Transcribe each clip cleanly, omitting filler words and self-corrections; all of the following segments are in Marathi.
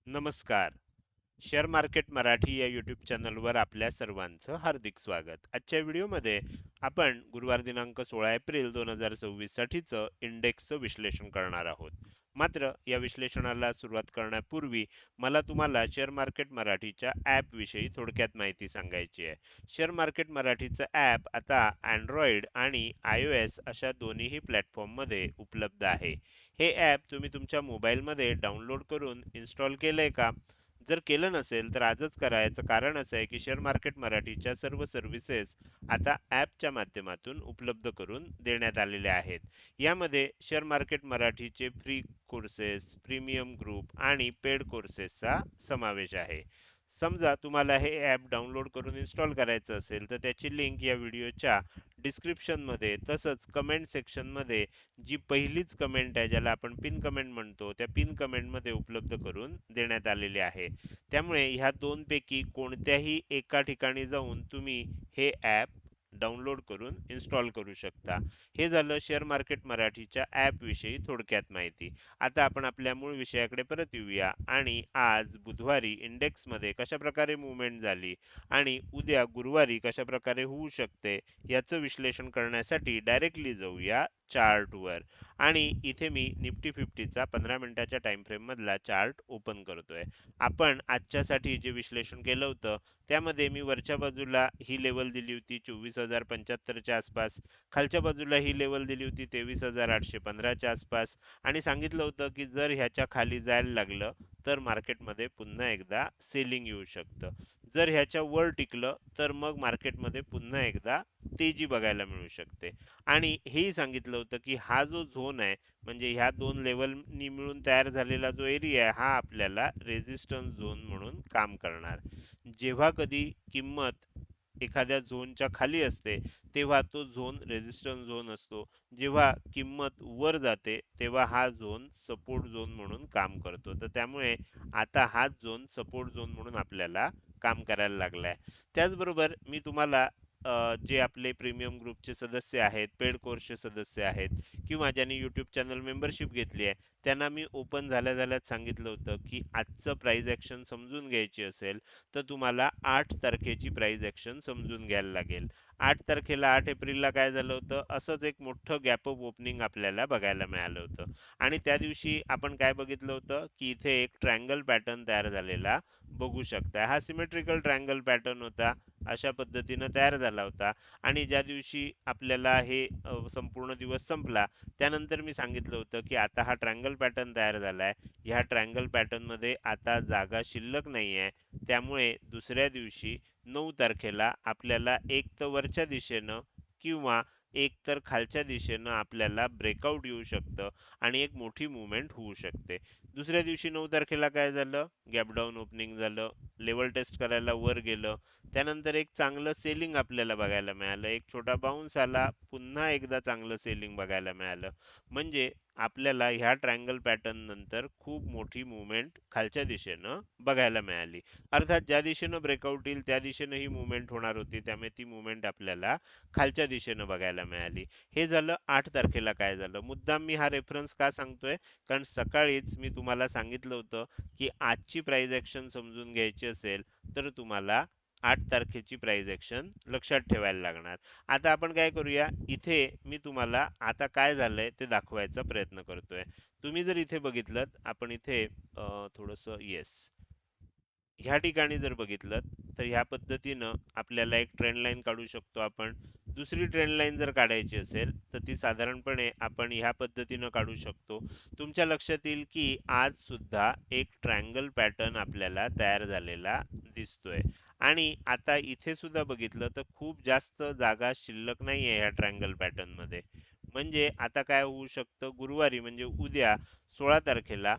नमस्कार. शेअर मार्केट मराठी या यूट्यूब चॅनलवर आपल्या सर्वांचं हार्दिक स्वागत. आजच्या व्हिडिओमध्ये आपण गुरुवार दिनांक 16 एप्रिल 2026 साठीचं इंडेक्सचं विश्लेषण करणार आहोत. मात्र या विश्लेषणाला सुरुवात करण्यापूर्वी मला तुम्हाला शेअर मार्केट मराठीच्या ॲप विषयी थोडक्यात माहिती सांगायची आहे. शेअर मार्केट मराठीचं ॲप आता Android आणि iOS अशा दोन्हीही प्लॅटफॉर्ममध्ये उपलब्ध आहे. हे ॲप तुम्ही तुमच्या मोबाईलमध्ये डाउनलोड करून इन्स्टॉल केलंय का? जर केलं नसेल तर आजच करा. याचं कारण असं आहे की शेअर मार्केट मराठीच्या सर्व सर्व्हिसेस आता ॲपच्या माध्यमातून उपलब्ध करून देण्यात आलेल्या आहेत. यामध्ये शेअर मार्केट मराठीचे फ्री कोर्सेस, प्रीमियम ग्रुप आणि पेड कोर्सेसचा समावेश आहे. समजा तुम्हाला हे ॲप डाउनलोड करून इन्स्टॉल करायचं असेल तर त्याची लिंक या व्हिडिओच्या डिस्क्रिप्शनमध्ये तसंच कमेंट सेक्शनमध्ये जी पहिलीच कमेंट आहे ज्याला आपण पिन कमेंट म्हणतो त्या पिन कमेंटमध्ये उपलब्ध करून देण्यात आलेली आहे. त्यामुळे ह्या दोनपैकी कोणत्याही एका ठिकाणी जाऊन तुम्ही हे ॲप डाउनलोड करून इन्स्टॉल करू शकता. हे झालं शेअर मार्केट मराठीच्या ॲप विषयी थोडक्यात माहिती. आता आपण आपल्या मूळ विषयाकडे परत येऊया आणि आज बुधवारी इंडेक्समध्ये कशा प्रकारे मूव्हमेंट झाली आणि उद्या गुरुवारी कशा प्रकारे होऊ शकते याचं विश्लेषण करण्यासाठी डायरेक्टली जाऊया चार्टवर. आणि इथे मी निफ्टी 50चा 15 मिनिटाच्या टाइम फ्रेम मधला चार्ट ओपन करतोय. आपण आजच्यासाठी जे विश्लेषण केलं होतं त्यामध्ये मी वरच्या बाजूला ही लेवल दिली होती 24,075 च्या आसपास, खालच्या बाजूला ही लेवल दिली होती 23,815 च्या आसपास आणि सांगितलं होतं की जर ह्याच्या खाली जायला लागलं तर मार्केटमध्ये पुन्हा एकदा सेलिंग येऊ शकतं. जर ह्याच्या वर टिकलं तर मग मार्केटमध्ये पुन्हा एकदा तेजी बघायला मिळू शकते. आणि हेही सांगितलं होतं की हा जो झोन आहे म्हणजे ह्या दोन लेवलनी मिळून तयार झालेला जो एरिया आहे हा आपल्याला रेझिस्टन्स झोन म्हणून काम करणार. जेव्हा कधी किंमत एखाद्या झोनच्या खाली असते तेव्हा तो झोन रेझिस्टन्स झोन असतो. जेव्हा किंमत वर जाते तेव्हा हा झोन सपोर्ट झोन म्हणून काम करतो. तर त्यामुळे आता हा झोन सपोर्ट झोन म्हणून आपल्याला काम करायला लागलाय. त्याचबरोबर मी तुम्हाला जे आपले प्रीमियम ग्रुपचे सदस्य आहेत, पेड कोर्सचे सदस्य आहेत किंवा ज्यांनी यूट्यूब चॅनल मेंबरशिप घेतली आहे त्यांना मी ओपन झाल्या झाल्याच सांगितलं होतं की आजचं प्राइस ऍक्शन समजून घ्यायची असेल तर तुम्हाला 8 तारखेची प्राइस ऍक्शन समजून घ्यायला लागेल. 8 तारखेला 8 एप्रिलला काय झालं होतं असंच एक मोठं गॅप अप ओपनिंग आपल्याला बघायला मिळालं होतं आणि त्या दिवशी आपण काय बघितलं होतं की इथे एक ट्रायंगल पॅटर्न तयार झालेला बघू शकता. हा सिमेट्रिकल ट्रायंगल पॅटर्न होता, अशा पद्धतीनं तयार झाला होता आणि ज्या दिवशी आपल्याला हे संपूर्ण दिवस संपला त्यानंतर मी सांगितलं होतं की आता हा ट्रायंगल पॅटर्न तयार झालाय, ह्या ट्रायंगल पॅटर्न मध्ये आता जागा शिल्लक नाही आहे. त्यामुळे दुसऱ्या दिवशी 9 तारखेला आपल्याला एक तर वरच्या दिशेनं किंवा एक तर खालच्या दिशेनं आपल्याला ब्रेकआउट येऊ शकतं आणि एक मोठी मूव्हमेंट होऊ शकते. दुसऱ्या दिवशी 9 तारखेला काय झालं, गॅप डाऊन ओपनिंग झालं, लेवल टेस्ट करायला वर गेलं, त्यानंतर एक चांगलं सेलिंग आपल्याला बघायला मिळालं, एक छोटा बाउन्स आला, पुन्हा एकदा चांगलं सेलिंग बघायला मिळालं. म्हणजे आपल्याला ह्या ट्रायंगल पॅटर्न नंतर खूप मोठी मूव्हमेंट खालच्या दिशेनं बघायला मिळाली. अर्थात ज्या दिशेनं ब्रेकआउट येईल त्या दिशेनं ही मूव्हमेंट होणार होती, त्यामुळे ती मूव्हमेंट आपल्याला खालच्या दिशेनं बघायला मिळाली. हे झालं 8 तारखेला काय झालं. मुद्दाम मी हा रेफरन्स का सांगतोय, कारण सकाळीच मी तुम्हाला सांगितलं होतं की आजची प्राइस ऍक्शन समजून घ्यायची असेल तर तुम्हाला 8 तारखेची प्राइस ऍक्शन लक्षात ठेवायला लागणार. आता आपण काय करूया, इथे मी तुम्हाला आता काय झालंय ते दाखवायचा प्रयत्न करतोय. तुम्ही जर इथे बघितलं, आपण इथे थोडंसं येस ह्या ठिकाणी जर बघितलं तर ह्या पद्धतीनं आपल्याला एक ट्रेंड लाईन काढू शकतो आपण. दुसरी ट्रेंड लाईन जर काढायची असेल तर ती साधारणपणे आपण ह्या पद्धतीनं काढू शकतो. तुमच्या लक्षात येईल की आज सुद्धा एक ट्रायंगल पॅटर्न आपल्याला तयार झालेला दिसतोय आणि आता इथे सुद्धा बघितलं तर खूप जास्त जागा शिल्लक नाहीये ह्या ट्रायंगल पॅटर्न मध्ये. म्हणजे आता काय होऊ शकतं, गुरुवारी म्हणजे उद्या 16 तारखेला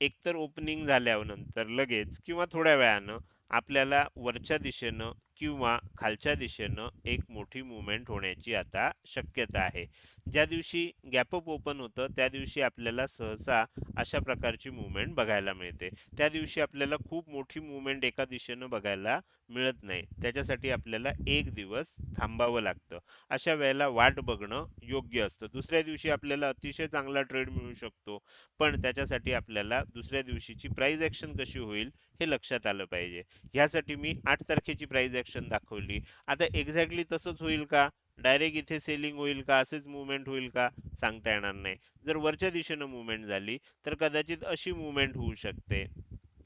एकतर ओपनिंग झाल्यानंतर लगेच किंवा थोड्या वेळानं आपल्याला वरच्या दिशेनं किंवा खालच्या दिशेनं एक मोठी मुवमेंट होण्याची आता शक्यता आहे. ज्या दिवशी गॅप अप ओपन होतं त्या दिवशी आपल्याला सहसा अशा प्रकारची मुवमेंट बघायला मिळते. त्या दिवशी आपल्याला खूप मोठी मुवमेंट एका दिशेनं बघायला मिळत नाही. त्याच्यासाठी आपल्याला एक दिवस थांबावं लागतं. अशा वेळेला वाट बघणं योग्य असतं. दुसऱ्या दिवशी आपल्याला अतिशय चांगला ट्रेड मिळू शकतो, पण त्याच्यासाठी आपल्याला दुसऱ्या दिवशीची प्राइस ऍक्शन कशी होईल हे लक्षात आलं पाहिजे. ह्यासाठी मी 8 तारखेची प्राइस ऍक्शन दाखवली. आता एक्झॅक्टली तसंच होईल का, डायरेक्ट इथे सेलिंग होईल का, असेच मुवमेंट होईल का, सांगता येणार नाही. जर वरच्या दिशेनं मुवमेंट झाली तर कदाचित अशी मुवमेंट होऊ शकते,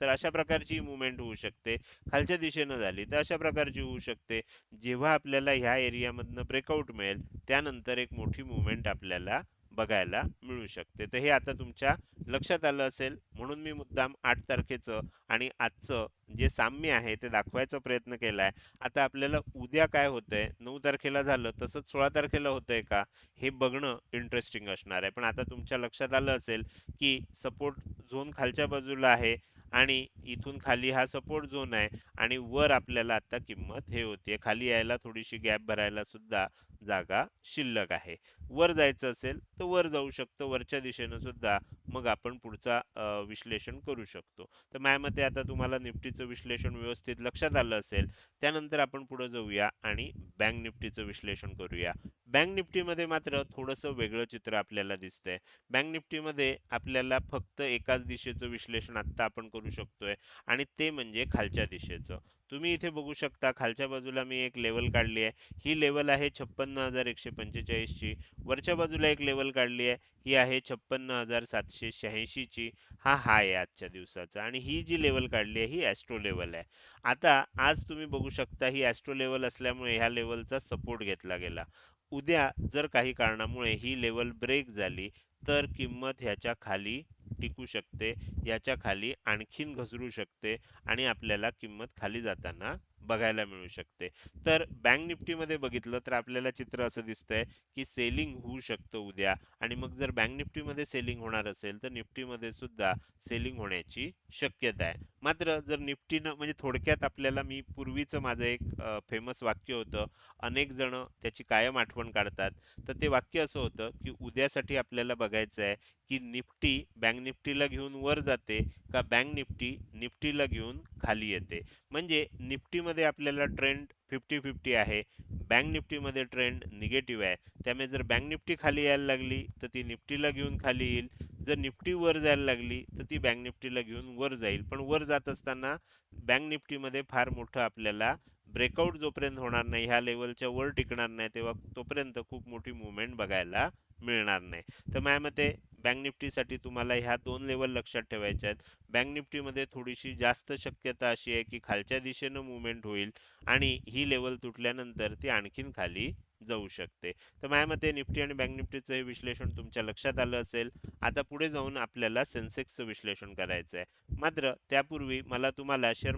तर अशा प्रकारची मुवमेंट होऊ शकते. खालच्या दिशेनं झाली तर अशा प्रकारची होऊ शकते. जेव्हा आपल्याला ह्या एरियामधनं ब्रेकआउट मिळेल त्यानंतर एक मोठी मुवमेंट आपल्याला बघायला मिळू शकते. तर हे आता तुमच्या लक्षात आलं असेल, म्हणून मी मुद्दाम 8 तारखेचं आणि आजचं जे साम्य आहे ते दाखवायचा प्रयत्न केलाय. आता आपल्याला उद्या काय होतंय, 9 तारखेला झालं तसंच 16 तारखेला होतंय का, हे बघणं इंटरेस्टिंग असणार आहे. पण आता तुमच्या लक्षात आलं असेल की सपोर्ट झोन खालच्या बाजूला आहे आणि इथून खाली हा सपोर्ट झोन आहे आणि वर आपल्याला आता किंमत हे होतीये. खाली यायला थोडीशी गॅप भरायला सुद्धा जागा शिल्लक आहे. वर जायचं असेल तर वर जाऊ शकतो, वरच्या दिशेनं सुद्धा. मग आपण पुढचा विश्लेषण करू शकतो. तर माझ्या मते आता तुम्हाला निफ्टीचं विश्लेषण व्यवस्थित लक्षात आलं असेल. त्यानंतर आपण पुढे जाऊया आणि बँक निफ्टीचं विश्लेषण करूया. बँक निफ्टीमध्ये मात्र थोडंसं वेगळं चित्र आपल्याला दिसतंय. बँक निफ्टीमध्ये आपल्याला फक्त एकाच दिशेचं विश्लेषण आता आपण करू शकतोय आणि ते म्हणजे खालच्या दिशेचं. तुम्ही इथे बघू शकता खालच्या बाजूला मी एक लेवल काढली आहे. ही लेवल आहे 56,145 ची. वरच्या बाजूला एक लेवल काढली आहे, ही आहे 56,786 ची. हा हाय आहे आजच्या दिवसाचा आणि ही जी लेवल काढली आहे ही ॲस्ट्रो लेवल आहे. आता आज तुम्ही बघू शकता ही ॲस्ट्रो लेवल असल्यामुळे ह्या लेवलचा सपोर्ट घेतला गेला. उद्या जर काही कारणामुळे ही लेवल ब्रेक झाली तर किंमत ह्याच्या खाली टिकू शकते, याच्या खाली आणखीन घसरू शकते आणि आपल्याला किंमत खाली जाताना बघायला मिळू शकते. तर बँक निफ्टीमध्ये बघितलं तर आपल्याला चित्र असं दिसतंय की सेलिंग होऊ शकतं उद्या आणि मग जर बँक निफ्टीमध्ये सेलिंग होणार असेल तर निफ्टीमध्ये सुद्धा सेलिंग होण्याची शक्यता आहे. मात्र जर निफ्टीनं म्हणजे थोडक्यात आपल्याला मी पूर्वीचं माझं एक फेमस वाक्य होतं, अनेक जण त्याची कायम आठवण काढतात. तर ते वाक्य असं होतं की उद्यासाठी आपल्याला बघायचं आहे की निफ्टी बँक निफ्टीला घेऊन वर जाते का बँक निफ्टी निफ्टीला घेऊन खाली येते. म्हणजे निफ्टीमध्ये आपल्याला ट्रेंड 50-50 आहे, बँक निफ्टीमध्ये ट्रेंड निगेटिव्ह आहे. त्यामुळे जर बँक निफ्टी खाली यायला लागली तर ती निफ्टीला घेऊन खाली येईल, जर निफ्टी वर जायला लागली तर ती बँक निफ्टीला घेऊन वर जाईल. पण वर जात असताना बँक निफ्टीमध्ये फार मोठं आपल्याला ब्रेकआउट जोपर्यंत होणार नाही, ह्या लेवलच्या वर टिकणार नाही, तेव्हा तोपर्यंत खूप मोठी मुवमेंट बघायला मिळणार नाही. तर माझ्या मते बँक निफ्टीसाठी तुम्हाला ह्या दोन लेवल लक्षात ठेवायच्या आहेत. बँक निफ्टीमध्ये थोडीशी जास्त शक्यता अशी आहे की खालच्या दिशेनं मुवमेंट होईल आणि ही लेवल तुटल्यानंतर ती आणखीन खाली जाऊ शकते. तर माझ्या मते निफ्टी आणि बँक निफ्टीचं हे विश्लेषण तुमच्या लक्षात आलं असेल. आता पुढे जाऊन आपल्याला सेन्सेक्सचं विश्लेषण करायचं आहे. मात्र त्यापूर्वी मला तुम्हाला शेअर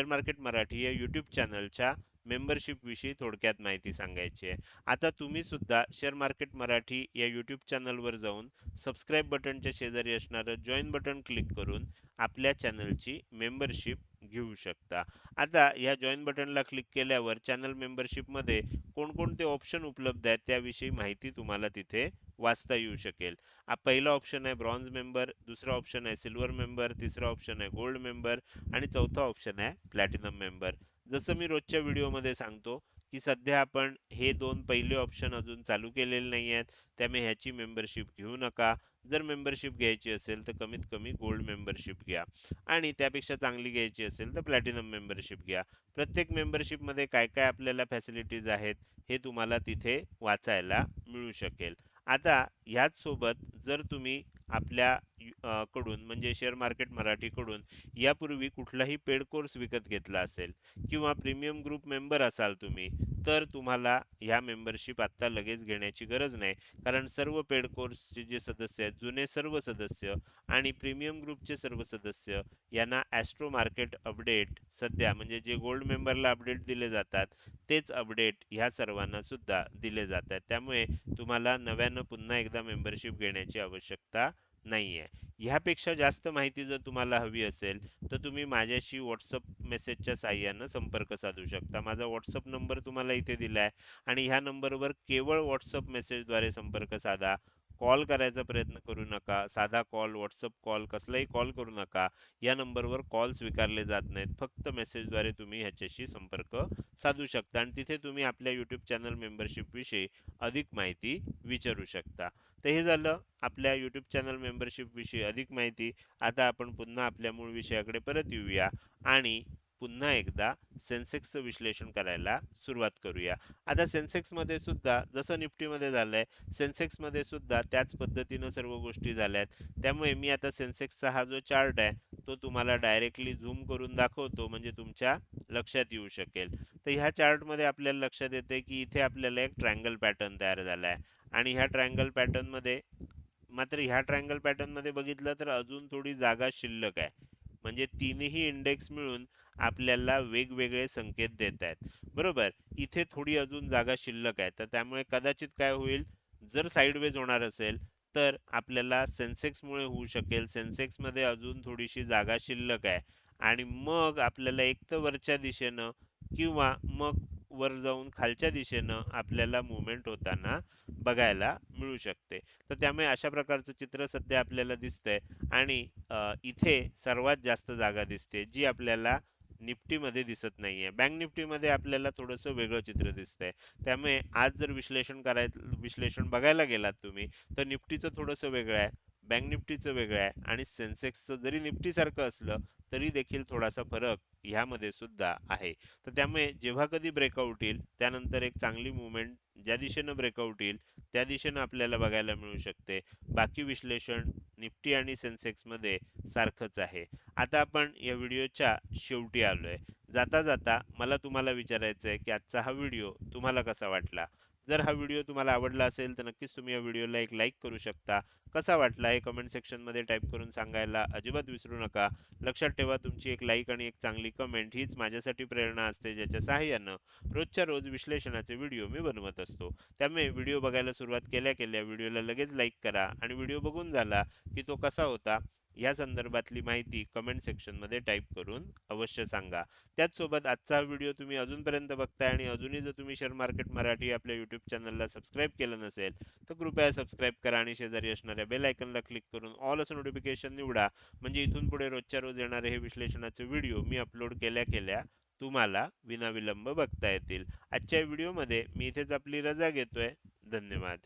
मार्केट मराठी या यूट्यूब चॅनलच्या मेंबरशिप विषयी थोडक्यात माहिती सांगायची आहे. आता तुम्ही सुद्धा शेअर मार्केट मराठी या यूट्यूब चॅनलवर जाऊन सबस्क्राईब बटनच्या शेजारी असणारं जॉईन बटन क्लिक करून आपल्या चॅनलची मेंबरशिप घेऊ शकता. आता या जॉईन बटनला क्लिक केल्यावर चॅनल मेंबरशिप मध्ये कोणकोणते ऑप्शन उपलब्ध आहेत त्याविषयी माहिती तुम्हाला तिथे वाचता येऊ शकेल. पहिला ऑप्शन आहे ब्रॉन्झ मेंबर, दुसरा ऑप्शन आहे सिल्वर मेंबर, तिसरा ऑप्शन आहे गोल्ड मेंबर आणि चौथा ऑप्शन आहे प्लॅटिनम मेंबर. जसं मी रोजच्या व्हिडिओमध्ये सांगतो की सध्या आपण हे दोन पहिले ऑप्शन अजून चालू केलेले नाही आहेत, त्यामुळे ह्याची मेंबरशिप घेऊ नका. जर मेंबरशिप घ्यायची असेल तर कमीत कमी गोल्ड मेंबरशिप घ्या आणि त्यापेक्षा चांगली घ्यायची असेल तर प्लॅटिनम मेंबरशिप घ्या. प्रत्येक मेंबरशिप मध्ये काय काय आपल्याला फॅसिलिटीज आहेत हे तुम्हाला तिथे वाचायला मिळू शकेल. आता ह्याच सोबत जर तुम्ही आपल्या कडून म्हणजे शेअर मार्केट मराठी कडून यापूर्वी कुठलाही पेड कोर्स विकत घेतला असेल किंवा प्रीमियम ग्रुप मेंबर असाल तुम्ही, तर तुम्हाला ह्या मेंबरशिप आता लगेच घेण्याची गरज नाही. कारण सर्व पेड कोर्सचे जे सदस्य आहेत, जुने सर्व सदस्य आणि प्रीमियम ग्रुपचे सर्व सदस्य यांना ॲस्ट्रो मार्केट अपडेट सध्या म्हणजे जे गोल्ड मेंबरला अपडेट दिले जातात तेच अपडेट ह्या सर्वांना सुद्धा दिले जात आहेत. त्यामुळे तुम्हाला नव्यानं पुन्हा एकदा मेंबरशिप घेण्याची आवश्यकता नाहीये. ह्यापेक्षा जास्त माहिती जर तुम्हाला हवी असेल, तर तुम्ही माझ्याशी WhatsApp मेसेजच्या साहाय्यानं संपर्क साधू शकता. माझा WhatsApp नंबर तुम्हाला इथे दिलाय आणि ह्या नंबरवर केवळ WhatsApp मेसेजद्वारे संपर्क साधा. कॉल करायचा प्रयत्न करू नका. साधा कॉल, WhatsApp कॉल, कसलाही कॉल करू नका. या नंबरवर कॉल स्वीकारले जात नाहीत. फक्त मेसेजद्वारे तुम्ही ह्याच्याशी संपर्क साधू शकता आणि तिथे तुम्ही आपल्या YouTube चॅनल मेंबरशिप विषयी अधिक माहिती विचारू शकता. तर हे झालं आपल्या YouTube चॅनल मेंबरशिप विषयी अधिक माहिती. आता आपण पुन्हा आपल्या मूळ विषयाकडे परत येऊया आणि पुन्हा एकदा सेन्सेक्सचं विश्लेषण करायला सुरुवात करूया. आता सेन्सेक्स मध्ये सुद्धा जसं निफ्टी मध्ये झालंय, सेन्सेक्स मध्ये सुद्धा त्याच पद्धतीनं सर्व गोष्टी झाल्यात. त्यामुळे मी आता सेन्सेक्सचा हा जो चार्ट आहे तो तुम्हाला डायरेक्टली झूम करून दाखवतो, म्हणजे तुमच्या लक्षात येऊ शकेल. तर ह्या चार्ट मध्ये आपल्याला लक्षात येते की इथे आपल्याला एक ट्रायंगल पॅटर्न तयार झालाय आणि ह्या ट्रायंगल पॅटर्न मध्ये, मात्र ह्या ट्रायंगल पॅटर्न मध्ये बघितलं तर अजून थोडी जागा शिल्लक आहे. म्हणजे तीनही इंडेक्स मिळून आपल्याला वेगवेगळे संकेत देत आहेत. बरोबर, इथे थोडी अजून जागा शिल्लक आहे. तर त्यामुळे कदाचित काय होईल, जर साईडवेज होणार असेल तर आपल्याला सेन्सेक्स मुळे होऊ शकेल. सेन्सेक्स मध्ये अजून थोडीशी जागा शिल्लक आहे आणि मग आपल्याला एक तर वरच्या दिशेनं किंवा मग वर जाऊन खालच्या दिशेनं आपल्याला मुवमेंट होताना बघायला मिळू शकते. तर त्यामुळे अशा प्रकारचं चित्र सध्या आपल्याला दिसतंय आणि इथे सर्वात जास्त जागा दिसते जी आपल्याला निफ्टीमध्ये दिसत नाहीये. बँक निफ्टीमध्ये आपल्याला थोडंसं वेगळं चित्र दिसतंय. त्यामुळे आज जर विश्लेषण बघायला गेलात तुम्ही, तर निफ्टीचं थोडंसं वेगळं आहे, बँक निफ्टीचं वेगळं आहे आणि सेन्सेक्सचं जरी निफ्टी सारखं असलं तरी देखील थोडासा फरक ह्यामध्ये सुद्धा आहे. तर त्यामुळे जेव्हा कधी ब्रेकआउट येईल त्यानंतर एक चांगली मुवमेंट ज्या दिशेनं ब्रेकआउट येईल त्या दिशेनं आपल्याला बघायला मिळू शकते. बाकी विश्लेषण निफ्टी आणि सेन्सेक्स मध्ये सारखंच आहे. आता आपण या व्हिडिओच्या शेवटी आलोय. जाता जाता मला तुम्हाला विचारायचं आहे की आजचा हा व्हिडिओ तुम्हाला कसा वाटला. जर हा व्हिडिओ तुम्हाला आवडला असेल तर नक्कीच तुम्ही या व्हिडिओला एक लाईक करू शकता. कसा वाटला हे कमेंट सेक्शन मध्ये टाईप करून सांगायला अजिबात विसरू नका. लक्षात ठेवा, तुमची एक लाईक आणि एक चांगली कमेंट हीच माझ्यासाठी प्रेरणा असते, ज्याच्या सहाय्यानं रोजच्या रोज विश्लेषणाचे व्हिडिओ मी बनवत असतो. त्यामुळे व्हिडिओ बघायला सुरुवात केल्या केल्या व्हिडिओला लगेच लाईक करा आणि व्हिडिओ बघून झाला की तो कसा होता या संदर्भातली माहिती कमेंट सेक्शन मध्ये टाईप करून अवश्य सांगा. त्याचसोबत आजचा व्हिडिओ तुम्ही अजूनपर्यंत बघताय आणि अजूनही जर तुम्ही शेअर मार्केट मराठी आपल्या युट्यूब चॅनलला सबस्क्राईब केलं नसेल तर कृपया सबस्क्राईब करा आणि शेजारी असणाऱ्या बेल आयकनला क्लिक करून ऑल असं नोटिफिकेशन निवडा. म्हणजे इथून पुढे रोजच्या रोज येणारे हे विश्लेषणाचे व्हिडिओ मी अपलोड केल्या केल्या तुम्हाला विनाविलंब बघता येतील. आजच्या व्हिडिओमध्ये मी इथेच आपली रजा घेतोय. धन्यवाद.